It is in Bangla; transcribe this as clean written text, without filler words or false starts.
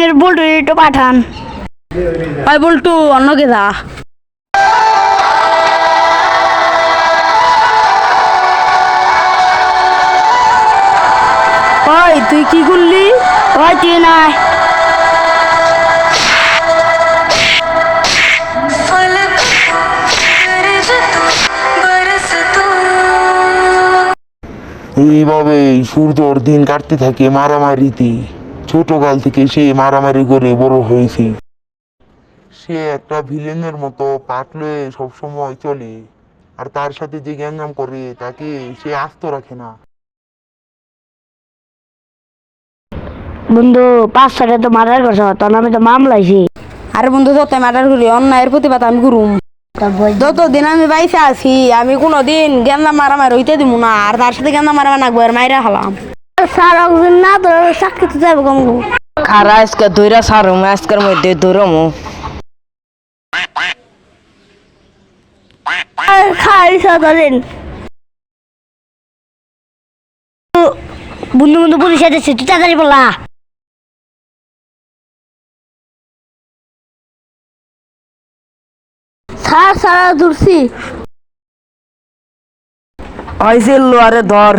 আপনার বল্টু একটু পাঠান। ওই বল্টু অন্যকে যা। ওই তুই কি করলি? ওই তুই নাই এইভাবে সূর্যর দিন কাটতে থাকে মারামারিতে। ছোটকাল থেকে সে মারামারি করে বড় হয়েছে। সে একটা ভিলেনের মতো পাটলে সবসময় চলে, আর তার সাথে যে গ্যাঞ্জাম করে তাকে সে আস্ত রাখে না। বন্ধু 5-6টা তো মার্ডার করছ, তখন আমি তো মামলাইছি। আরে বন্ধু যত ম্যাটার করি অন্যায়ের প্রতিবাদ আমি করুম। যতদিন আমি বাইসে আছি আমি কোনোদিন গেন্দা মারামারি হইতে দিব না, আর তার সাথে গেন্দা মারামারি নাকবো আর মাইরা হলাম। স্যার একদিন না তো চাকরি তো যাবো কমবো। আর আজকে দইরা সারুম, আজকের মধ্যে দৌড়মু। খাই ধরেন বন্ধু বন্ধু পুলিশ এসেছে, তুই তাড়াতাড়ি বলা। স্যার স্যার ধরছি। আইসে আরে ধর।